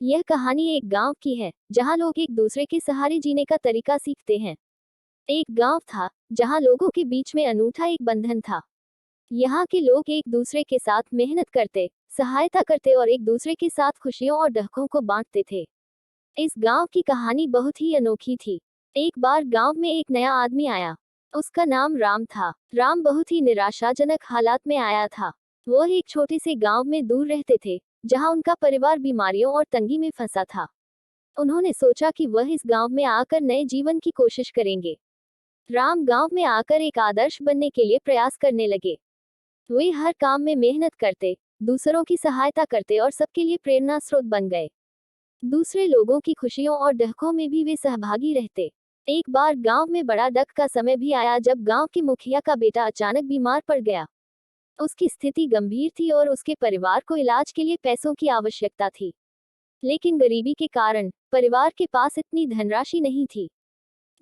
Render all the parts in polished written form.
यह कहानी एक गांव की है जहां लोग एक दूसरे के सहारे जीने का तरीका सीखते हैं। एक गांव था जहां लोगों के बीच में अनूठा एक बंधन था। यहाँ के लोग एक दूसरे के साथ मेहनत करते, सहायता करते और एक दूसरे के साथ खुशियों और दुखों को बांटते थे। इस गांव की कहानी बहुत ही अनोखी थी। एक बार गांव में एक नया आदमी आया। उसका नाम राम था। राम बहुत ही निराशाजनक हालात में आया था। वह एक छोटे से गांव में दूर रहते थे, जहां उनका परिवार बीमारियों और तंगी में फंसा था। उन्होंने सोचा कि वह इस गांव में आकर नए जीवन की कोशिश करेंगे। राम गांव में आकर एक आदर्श बनने के लिए प्रयास करने लगे। वे हर काम में मेहनत करते, दूसरों की सहायता करते और सबके लिए प्रेरणा स्रोत बन गए। दूसरे लोगों की खुशियों और दुखों में भी वे सहभागी रहते। एक बार गांव में बड़ा दुख का समय भी आया जब गांव के मुखिया का बेटा अचानक बीमार पड़ गया। उसकी स्थिति गंभीर थी और उसके परिवार को इलाज के लिए पैसों की आवश्यकता थी। लेकिन गरीबी के कारण परिवार के पास इतनी धनराशि नहीं थी।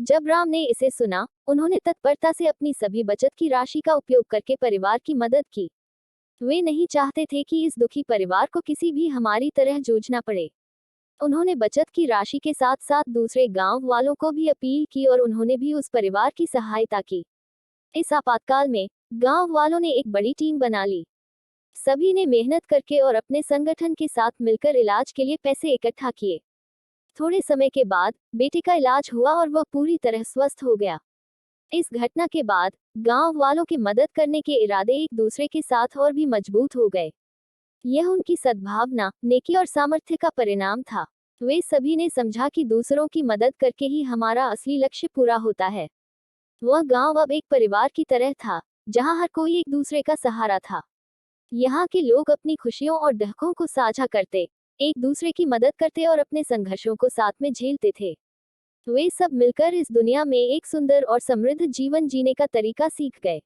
जब राम ने इसे सुना, उन्होंने तत्परता से अपनी सभी बचत की राशि का उपयोग करके परिवार की मदद की। वे नहीं चाहते थे कि इस दुखी परिवार को किसी भी हमारी तरह जूझना पड़े। उन्होंने बचत की राशि के साथ साथ दूसरे गांव वालों को भी अपील की और उन्होंने भी उस परिवार की सहायता की। इस आपातकाल में गांव वालों ने एक बड़ी टीम बना ली। सभी ने मेहनत करके और अपने संगठन के साथ मिलकर इलाज के लिए पैसे इकट्ठा किए। थोड़े समय के बाद बेटे का इलाज हुआ और वह पूरी तरह स्वस्थ हो गया। इस घटना के बाद गांव वालों के मदद करने के इरादे एक दूसरे के साथ और भी मजबूत हो गए। यह उनकी सद्भावना, नेकी और सामर्थ्य का परिणाम था। वे सभी ने समझा कि दूसरों की मदद करके ही हमारा असली लक्ष्य पूरा होता है। वह गांव अब एक परिवार की तरह था, जहां हर कोई एक दूसरे का सहारा था। यहाँ के लोग अपनी खुशियों और दुखों को साझा करते, एक दूसरे की मदद करते और अपने संघर्षों को साथ में झेलते थे। वे सब मिलकर इस दुनिया में एक सुंदर और समृद्ध जीवन जीने का तरीका सीख गए।